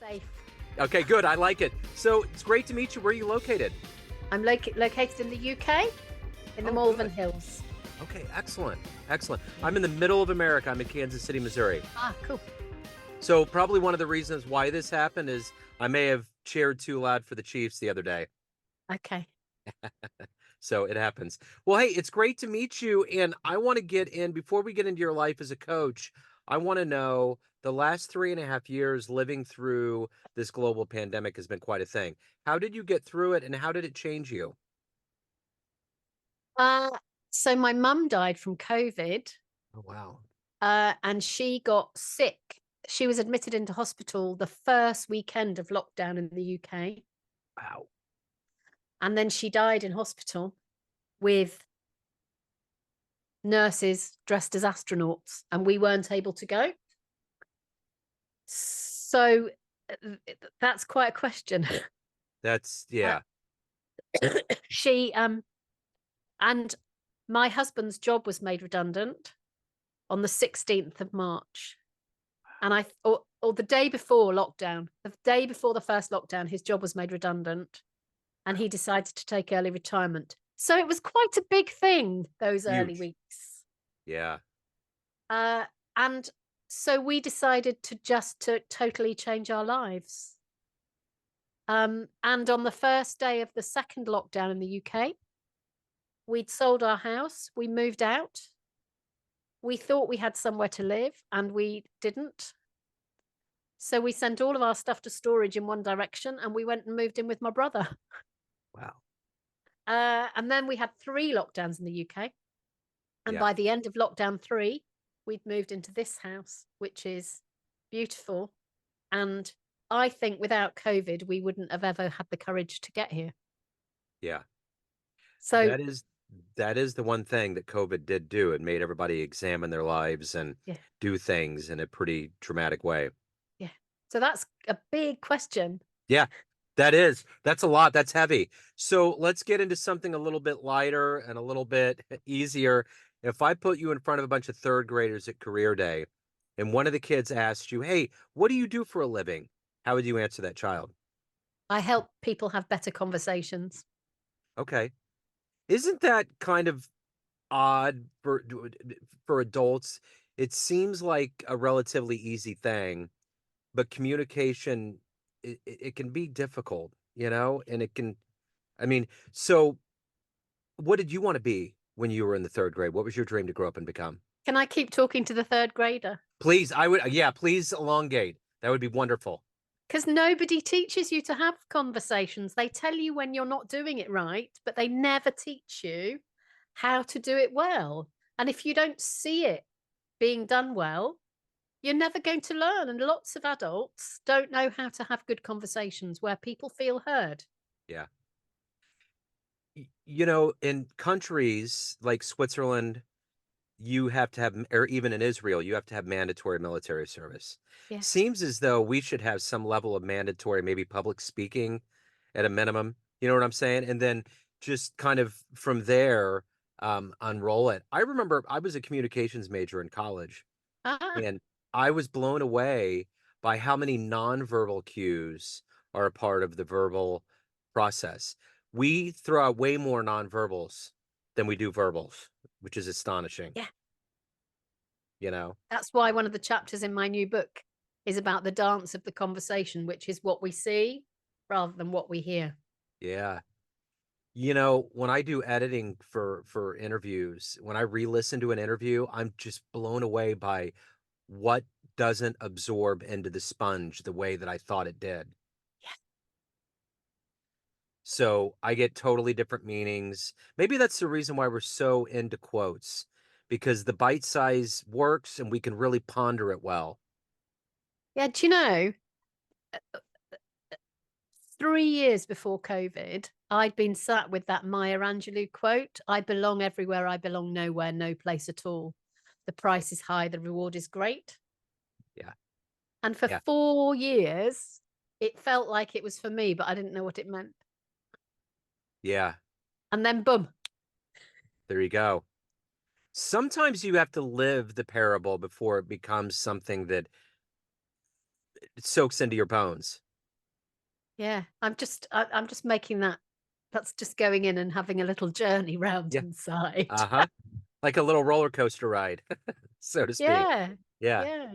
safe. Okay, good. I like it. So it's great to meet you. Where are you located? I'm located in the UK, in the Malvern Hills. Okay, excellent. Excellent. I'm in the middle of America. I'm in Kansas City, Missouri. Ah, cool. So probably one of the reasons why this happened is I may have cheered too loud for the Chiefs the other day. Okay. So it happens. Well, hey, it's great to meet you. And I want to get in, before we get into your life as a coach, I want to know the last 3.5 years living through this global pandemic has been quite a thing. How did you get through it and how did it change you? So my mum died from COVID, Oh, wow. and she got sick. She was admitted into hospital the first weekend of lockdown in the UK. Wow. And then she died in hospital with nurses dressed as astronauts, and we weren't able to go. So that's quite a question. That's, yeah. She and my husband's job was made redundant on the 16th of March. And or the day before lockdown, the day before the first lockdown, his job was made redundant and he decided to take early retirement. So it was quite a big thing, those early Huge. weeks. Yeah. And so we decided to totally change our lives. And on the first day of the second lockdown in the UK, we'd sold our house, we moved out. We thought we had somewhere to live and we didn't. So we sent all of our stuff to storage in one direction and we went and moved in with my brother. Wow. And then we had 3 lockdowns in the UK. And Yeah. by the end of lockdown 3, we'd moved into this house, which is beautiful. And I think without COVID, we wouldn't have ever had the courage to get here. Yeah. So That is the one thing that COVID did do. It made everybody examine their lives and yeah, do things in a pretty dramatic way. yeah. So that's a big question. Yeah, that's a lot. That's heavy. So let's get into something a little bit lighter and a little bit easier. If I put you in front of a bunch of third graders at career day and one of the kids asked you, "Hey, what do you do for a living?" How would you answer that child? I help people have better conversations. Okay. Isn't that kind of odd for adults? It seems like a relatively easy thing, but communication it can be difficult, and it can I mean, so what did you want to be when you were in the third grade? What was your dream to grow up and become? Can I keep talking to the third grader? Please, please elongate. That would be wonderful. Because nobody teaches you to have conversations. They tell you when you're not doing it right, but they never teach you how to do it well. And if you don't see it being done well, you're never going to learn. And lots of adults don't know how to have good conversations where people feel heard. Yeah. In countries like Switzerland, you have to have, or even in Israel, you have to have mandatory military service. Yeah. Seems as though we should have some level of mandatory, maybe public speaking at a minimum. You know what I'm saying? And then just kind of from there, unroll it. I remember I was a communications major in college, Ah, and I was blown away by how many nonverbal cues are a part of the verbal process. We throw out way more nonverbals than we do verbals, which is astonishing. yeah. You know? That's why one of the chapters in my new book is about the dance of the conversation, which is what we see rather than what we hear. Yeah. When I do editing for interviews, when I re-listen to an interview, I'm just blown away by what doesn't absorb into the sponge the way that I thought it did. Yeah. So I get totally different meanings. Maybe that's the reason why we're so into quotes, because the bite size works and we can really ponder it well. Yeah. Do you know, 3 years before COVID, I'd been sat with that Maya Angelou quote, I belong everywhere, I belong nowhere, no place at all. The price is high, the reward is great. Yeah. And for Yeah. 4 years, it felt like it was for me, but I didn't know what it meant. Yeah. And then boom. There you go. Sometimes you have to live the parable before it becomes something that it soaks into your bones. Yeah, I'm just making that's just going in and having a little journey round Yeah. inside. Uh-huh. Like a little roller coaster ride, so to speak. Yeah, Yeah. yeah.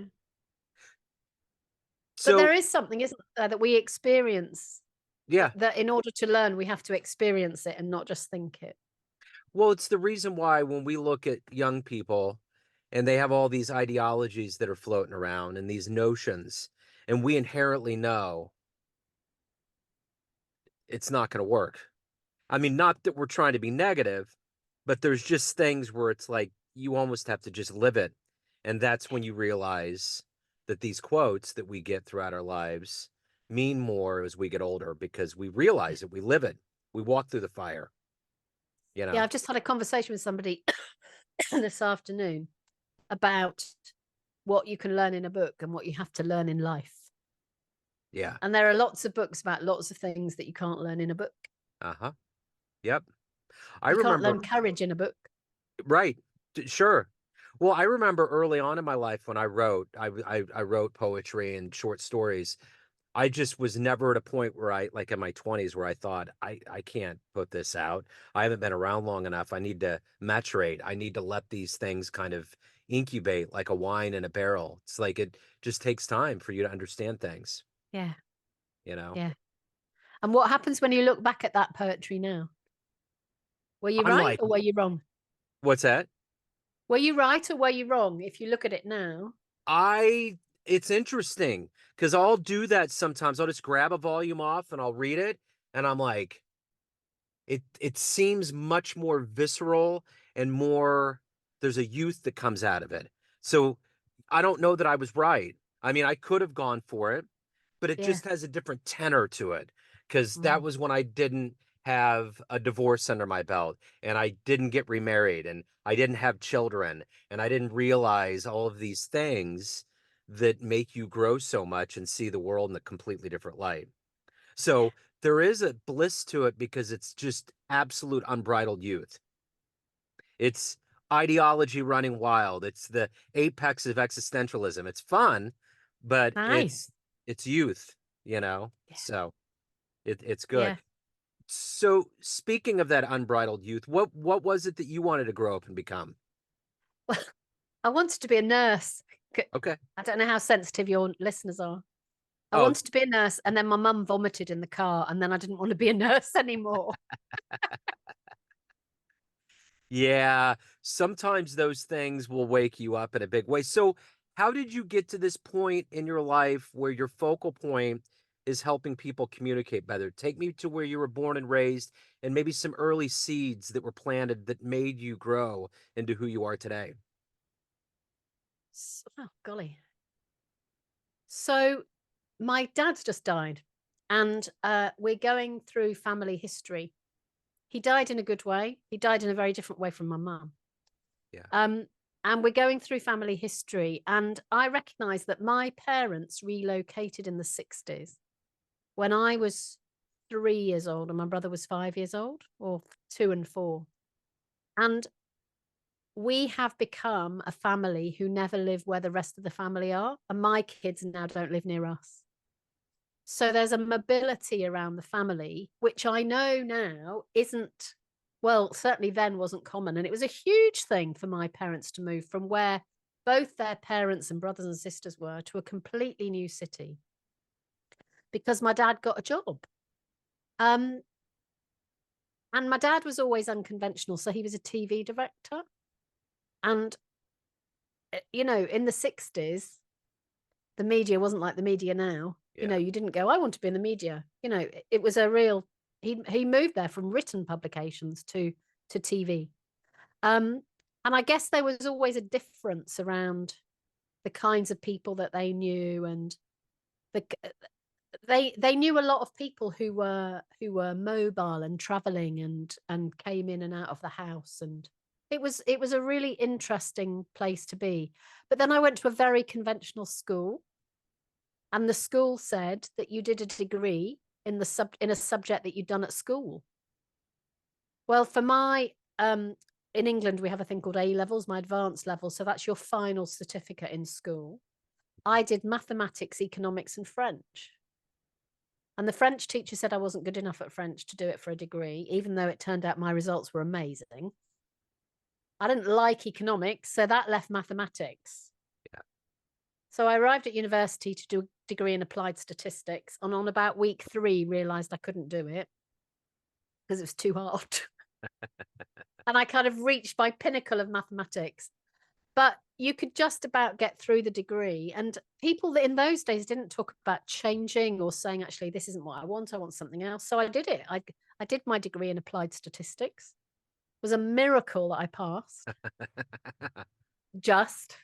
But there So, is something, isn't there, that we experience, yeah. that in order to learn, we have to experience it and not just think it. Well, it's the reason why when we look at young people and they have all these ideologies that are floating around and these notions, and we inherently know it's not going to work. I mean, not that we're trying to be negative, but there's just things where it's like you almost have to just live it. And that's when you realize that these quotes that we get throughout our lives mean more as we get older because we realize it, we live it, we walk through the fire, you Yeah, know? I've just had a conversation with somebody this afternoon about what you can learn in a book and what you have to learn in life. Yeah. And there are lots of books about lots of things that you can't learn in a book. Uh huh. Yep. I You can't remember, learn courage in a book. right. Sure. Well, I remember early on in my life when I wrote, I wrote poetry and short stories. I just was never at a point where I like in my 20s where I thought I can't put this out. I haven't been around long enough. I need to maturate. I need to let these things kind of incubate like a wine in a barrel. It's like it just takes time for you to understand things, Yeah, you know. yeah. And what happens when you look back at that poetry now? Were you I'm right like, or were you wrong? what's that? Were you right or were you wrong if you look at it now? I it's interesting because I'll do that sometimes. I'll just grab a volume off and I'll read it and I'm like, it seems much more visceral and more there's a youth that comes out of it. So I don't know that I was right. I mean, I could have gone for it, but it Yeah. just has a different tenor to it because that Mm. was when I didn't have a divorce under my belt and I didn't get remarried and I didn't have children and I didn't realize all of these things that make you grow so much and see the world in a completely different light. Yeah. So there is a bliss to it because it's just absolute unbridled youth. It's ideology running wild. It's the apex of existentialism. It's fun, but Nice. it's youth, you know. Yeah. So it's good. Yeah. So speaking of that unbridled youth, what was it that you wanted to grow up and become? Well, I wanted to be a nurse. Okay. I don't know how sensitive your listeners are. I Oh, wanted to be a nurse, and then my mum vomited in the car, and then I didn't want to be a nurse anymore. yeah, sometimes those things will wake you up in a big way. So, how did you get to this point in your life where your focal point is helping people communicate better? Take me to where you were born and raised, and maybe some early seeds that were planted that made you grow into who you are today. Oh, golly. So, my dad's just died, and we're going through family history. He died in a good way. He died in a very different way from my mum. Yeah, Um, and we're going through family history, and I recognise that my parents relocated in the 60s when I was 3 years old and my brother was 5 years old, or 2 and 4. And we have become a family who never live where the rest of the family are. And my kids now don't live near us. So there's a mobility around the family, which I know now isn't, well, certainly then wasn't common. And it was a huge thing for my parents to move from where both their parents and brothers and sisters were to a completely new city because my dad got a job. Um, and my dad was always unconventional. So he was a TV director. And, in the 60s, the media wasn't like the media now. yeah, You didn't go, I want to be in the media. It was a real, he moved there from written publications to TV. Um, and I guess there was always a difference around the kinds of people that they knew, and the they knew a lot of people who were mobile and traveling and came in and out of the house, and it was a really interesting place to be. But then I went to a very conventional school, and the school said that you did a degree in a subject that you'd done at school. Well, for my in England we have a thing called A levels, my advanced level, so that's your final certificate in school. I did mathematics, economics, and French. And the French teacher said I wasn't good enough at French to do it for a degree, even though it turned out my results were amazing. I didn't like economics, so that left mathematics. Yeah. So I arrived at university to do a degree in applied statistics, and on about week 3, realized I couldn't do it because it was too hard. And I kind of reached my pinnacle of mathematics. But you could just about get through the degree. And people that in those days didn't talk about changing or saying, actually, this isn't what I want something else. So I did it. I did my degree in applied statistics. It was a miracle that I passed. Just.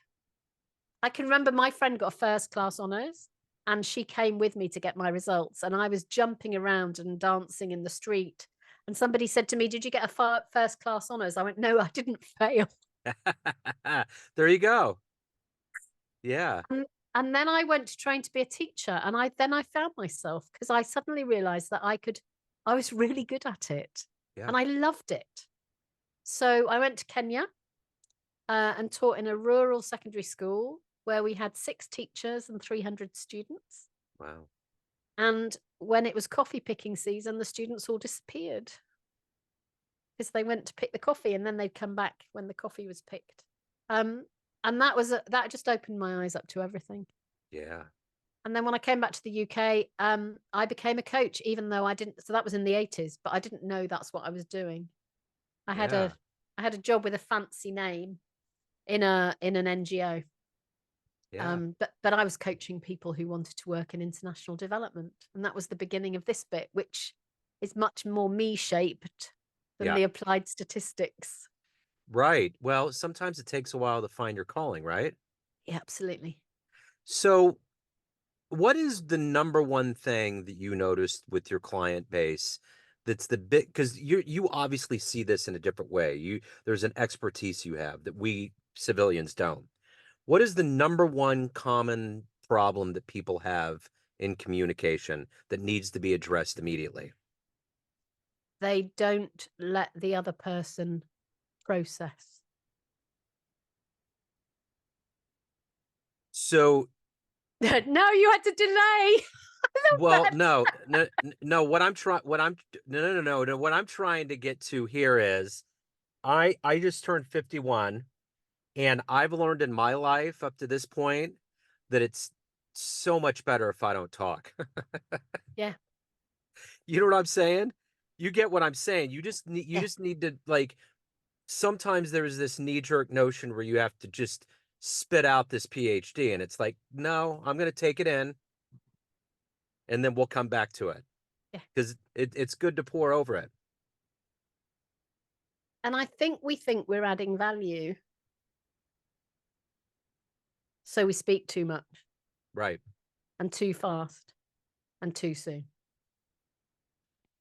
I can remember my friend got a first class honours and she came with me to get my results. And I was jumping around and dancing in the street. And somebody said to me, did you get a first class honours? I went, no, I didn't fail. There you go. Yeah. And then I went to train to be a teacher. And I found myself because I suddenly realized that I was really good at it. Yeah. And I loved it. So I went to Kenya and taught in a rural secondary school where we had 6 teachers and 300 students. Wow. And when it was coffee picking season, the students all disappeared because they went to pick the coffee and then they'd come back when the coffee was picked. And that just opened my eyes up to everything. Yeah. And then when I came back to the UK, I became a coach, even though I didn't. So that was in the 80s, but I didn't know that's what I was doing. I had a job with a fancy name in an NGO. Yeah. But I was coaching people who wanted to work in international development, and that was the beginning of this bit, which is much more me shaped than Yeah. the applied statistics. Right. Well, sometimes it takes a while to find your calling, right? Yeah, absolutely. So, what is the number one thing that you noticed with your client base that's the big, because you obviously see this in a different way. There's an expertise you have that we civilians don't. What is the number one common problem that people have in communication that needs to be addressed immediately? They don't let the other person process. So, No, you had to delay. well, no. What I'm trying, what I'm, no. What I'm trying to get to here is, I just turned 51, and I've learned in my life up to this point that it's so much better if I don't talk. Yeah. You know what I'm saying? You get what I'm saying. You Yeah. just need to, like, sometimes there's this knee-jerk notion where you have to just spit out this PhD, and it's like, no, I'm going to take it in and then we'll come back to it Yeah. because it's good to pour over it. And I think we think we're adding value. So we speak too much Right. and too fast and too soon.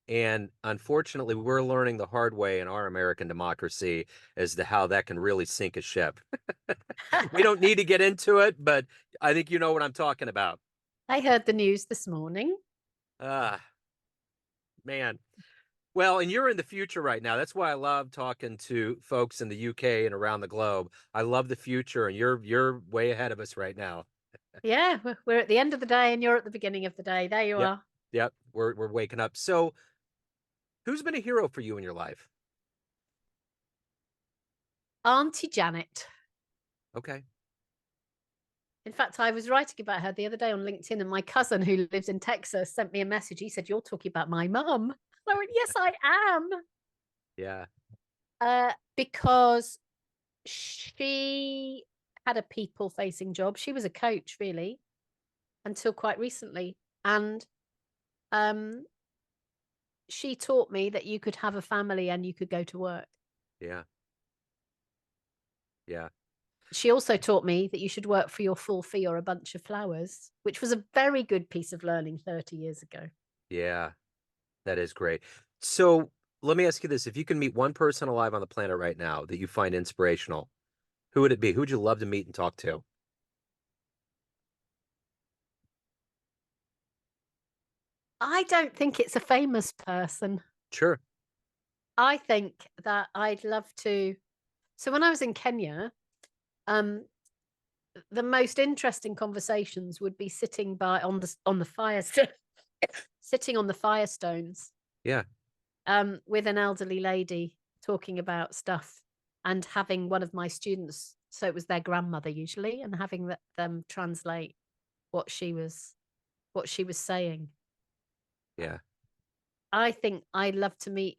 And unfortunately, we're learning the hard way in our American democracy as to how that can really sink a ship. We don't need to get into it, but I think you know what I'm talking about. I heard the news this morning. Ah, man. Well, and you're in the future right now. That's why I love talking to folks in the UK and around the globe. I love the future, and you're way ahead of us right now. Yeah, we're at the end of the day and you're at the beginning of the day. There you Yep. are. Yep. We're waking up. So, who's been a hero for you in your life? Auntie Janet. Okay. In fact, I was writing about her the other day on LinkedIn, and my cousin who lives in Texas sent me a message. He said, "You're talking about my mum." I went, "Yes, I am." Yeah. Because she had a people facing job. She was a coach, really, until quite recently. And she taught me that you could have a family and you could go to work. Yeah. Yeah. She also taught me that you should work for your full fee or a bunch of flowers, which was a very good piece of learning 30 years ago. Yeah. That is great. So, let me ask you this. If you can meet one person alive on the planet right now that you find inspirational, who would it be? Who would you love to meet and talk to? I don't think it's a famous person. Sure. I think that I'd love to. So when I was in Kenya, the most interesting conversations would be sitting by on the fire sitting on the firestones Yeah. with an elderly lady talking about stuff, and having one of my students, so it was their grandmother usually, and having them translate what she was saying. Yeah. I think I love to meet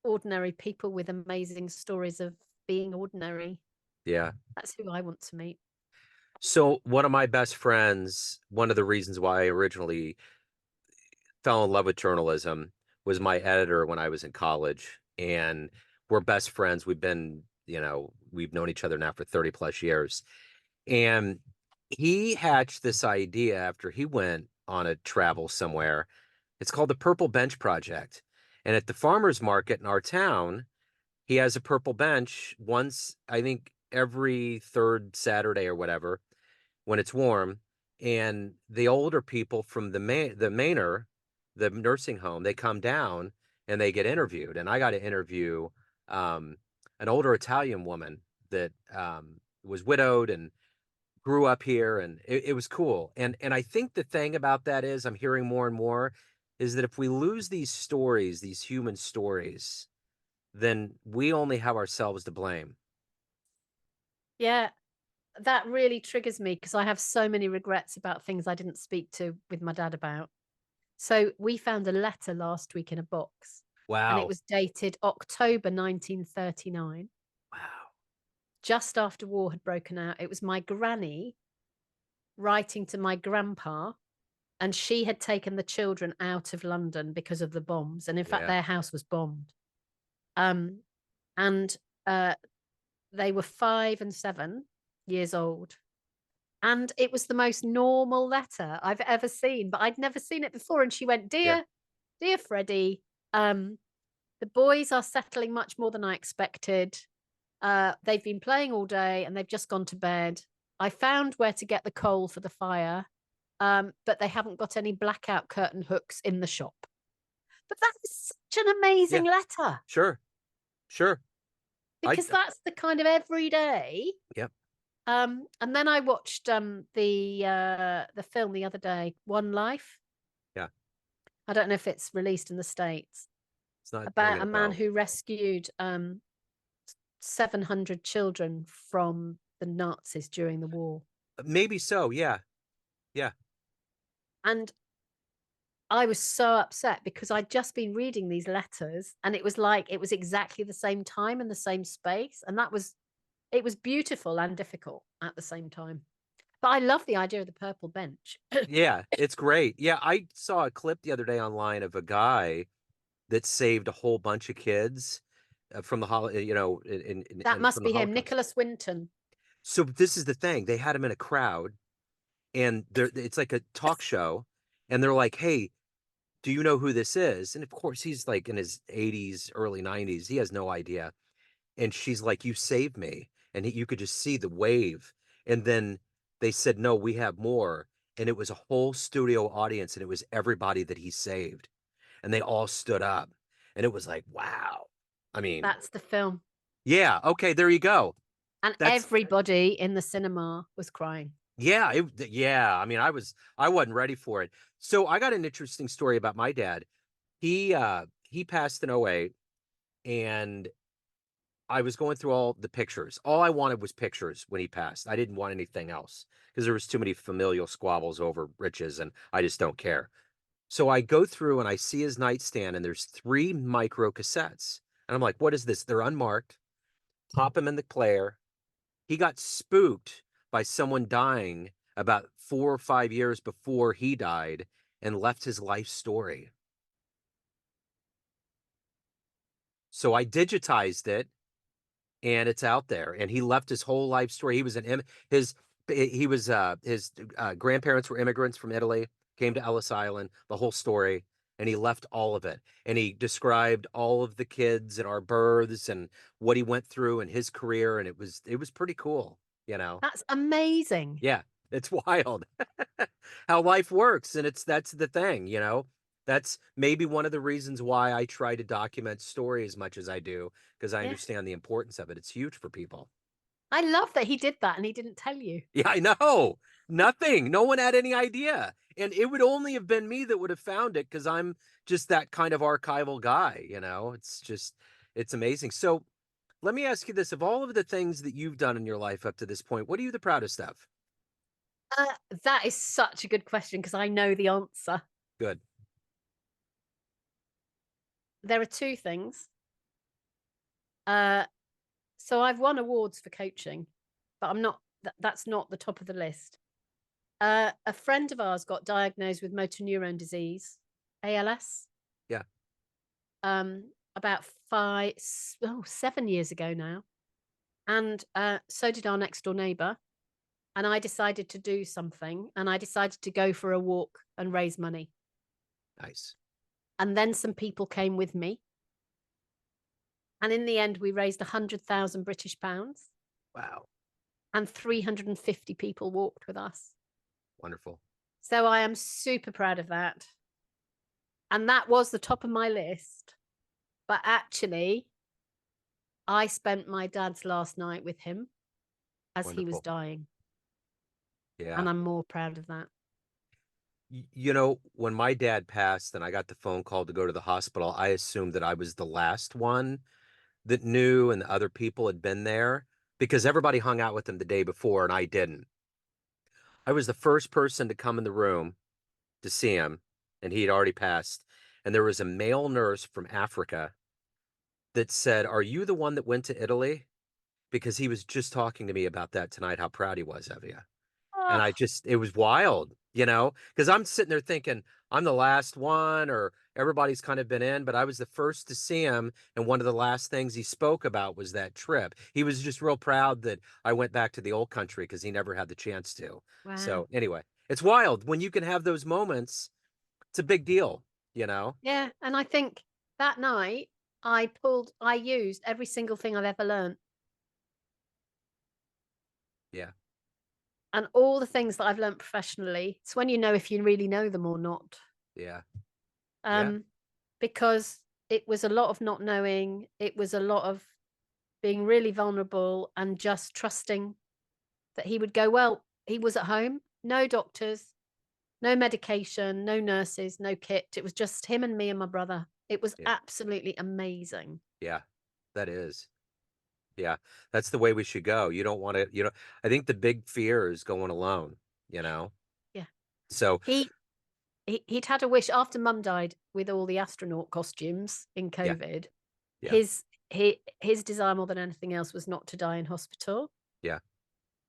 ordinary people with amazing stories of being ordinary. Yeah. That's who I want to meet. So one of my best friends, one of the reasons why I originally fell in love with journalism was my editor when I was in college. And we're best friends. We've known each other now for 30 plus years. And he hatched this idea after he went on a travel somewhere. It's called the Purple Bench Project. And at the farmers market in our town, he has a purple bench once, I think, every third Saturday or whatever, when it's warm. And the older people from the Manor, the nursing home, they come down and they get interviewed. And I got to interview um, an older Italian woman that was widowed and grew up here, and it was cool. And I think the thing about that is, I'm hearing more and more, is that if we lose these stories, these human stories, then we only have ourselves to blame. Yeah, that really triggers me because I have so many regrets about things I didn't speak to with my dad about. So we found a letter last week in a box, and it Wow. was dated October 1939, Wow. just after war had broken out. It was my granny writing to my grandpa, and she had taken the children out of London because of the bombs. And in fact, Yeah. their house was bombed. Um, and uh, they were 5 and 7 years old. And it was the most normal letter I've ever seen, but I'd never seen it before. And she went, Yeah. Dear Freddie, the boys are settling much more than I expected. They've been playing all day and they've just gone to bed. I found where to get the coal for the fire, but they haven't got any blackout curtain hooks in the shop. But that is such an Yeah. amazing letter, Sure. Sure. I because that's the kind of everyday. Yep. And then I watched the film the other day, One Life. Yeah. I don't know if it's released in the States, It's not about ringing a a man bell. who rescued 700 children from the Nazis during the war. Maybe so. Yeah. Yeah. And I was so upset because I'd just been reading these letters, and it was like it was exactly the same time and the same space. And it was beautiful and difficult at the same time. But I love the idea of the purple bench. Yeah. It's great. Yeah. I saw a clip the other day online of a guy that saved a whole bunch of kids from the holiday, That and must from the be him, Holocaust. Nicholas Winton. So this is the thing. They had him in a crowd, and it's like a talk show, and they're like, "Hey, do you know who this is?" And of course, he's like in his 80s, early 90s. He has no idea. And she's like, "You saved me." And you could just see the wave. And then they said, "No, we have more." And it was a whole studio audience, and it was everybody that he saved. And they all stood up. And it was like, wow. I mean, That's the film. yeah, okay, there you go. And That's everybody in the cinema was crying. Yeah, yeah. I mean, I wasn't ready for it. So I got an interesting story about my dad. He passed in '08, and I was going through all the pictures. All I wanted was pictures when he passed. I didn't want anything else because there was too many familial squabbles over riches, and I just don't care. So I go through and I see his nightstand, and there's 3 micro cassettes. And I'm like, what is this? They're unmarked. Pop them in the player. He got spooked by someone dying about 4 or 5 years before he died and left his life story. So I digitized it, and it's out there. And he left his whole life story. He was his grandparents were immigrants from Italy, came to Ellis Island, the whole story, and he left all of it. And he described all of the kids and our births and what he went through in his career, and it was pretty cool, you know. That's amazing. Yeah, it's wild how life works, and that's the thing, That's maybe one of the reasons why I try to document story as much as I do, because I Yes. understand the importance of it. It's huge for people. I love that he did that and he didn't tell you. Yeah, I know. Nothing. No one had any idea. And it would only have been me that would have found it because I'm just that kind of archival guy, you know? It's amazing. So let me ask you this. Of all of the things that you've done in your life up to this point, what are you the proudest of? Uh, that is such a good question because I know the answer. Good. There are two things. So I've won awards for coaching, but I'm not, that's not the top of the list. A friend of ours got diagnosed with motor neuron disease, ALS. Yeah. About 7 years ago now. And so did our next door neighbor. And I decided to do something, and I decided to go for a walk and raise money. Nice. And then some people came with me. And in the end, we raised 100,000 British pounds. Wow. And 350 people walked with us. Wonderful. So I am super proud of that. And that was the top of my list. But actually, I spent my dad's last night with him as he was Wonderful. dying. Yeah. And I'm more proud of that. You know, when my dad passed and I got the phone call to go to the hospital, I assumed that I was the last one that knew and the other people had been there because everybody hung out with him the day before and I didn't. I was the first person to come in the room to see him, and he had already passed. And there was a male nurse from Africa that said, "Are you the one that went to Italy?" Because he was just talking to me about that tonight, how proud he was of you. And Oh, it was wild, you know, because I'm sitting there thinking I'm the last one or everybody's kind of been in, but I was the first to see him. And one of the last things he spoke about was that trip. He was just real proud that I went back to the old country because he never had the chance to. wow. So anyway, it's wild when you can have those moments. It's a big deal, you know? Yeah. And I think that night I used every single thing I've ever learned. Yeah. And all the things that I've learned professionally. It's when you know if you really know them or not. Yeah. Yeah. Um, because it was a lot of not knowing. It was a lot of being really vulnerable and just trusting that he would go well. He was at home, no doctors, no medication, no nurses, no kit. It was just him and me and my brother. It was Yeah. absolutely amazing. Yeah. That is. Yeah. That's the way we should go. You don't want to, you know, I think the big fear is going alone, you know? Yeah. So, He'd had a wish after mum died with all the astronaut costumes in yeah. COVID. Yeah. His desire more than anything else was not to die in hospital, Yeah.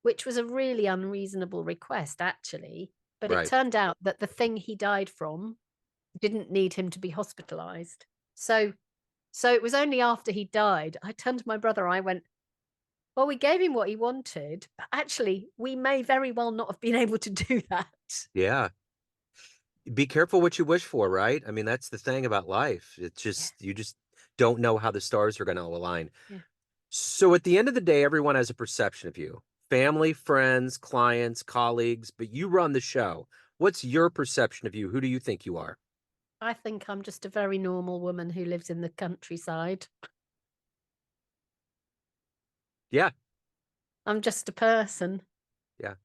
which was a really unreasonable request, actually. But it Right. turned out that the thing he died from didn't need him to be hospitalized. So it was only after he died, I turned to my brother, I went, well, we gave him what he wanted, but actually, we may very well not have been able to do that. Yeah. Be careful what you wish for, right? I mean, that's the thing about life. It's Yeah, just, you just don't know how the stars are going to align. yeah. So at the end of the day, everyone has a perception of you. Family, friends, clients, colleagues, but you run the show. What's your perception of you? Who do you think you are? I think I'm just a very normal woman who lives in the countryside. Yeah. I'm just a person. Yeah.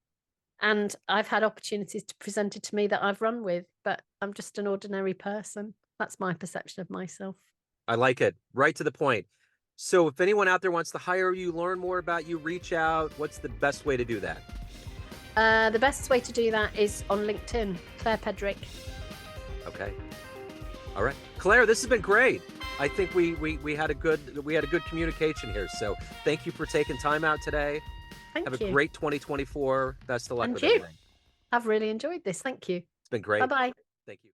And I've had opportunities to present it to me that I've run with, but I'm just an ordinary person. That's my perception of myself. I like it. Right to the point. So if anyone out there wants to hire you, learn more about you, reach out, what's the best way to do that? The best way to do that is on LinkedIn, Claire Pedrick. Okay. All right. Claire, this has been great. I think we had a good communication here. So thank you for taking time out today. Thank Have you. a great 2024. Best of luck And with you. everything. I've really enjoyed this. Thank you. It's been great. Bye-bye. Thank you.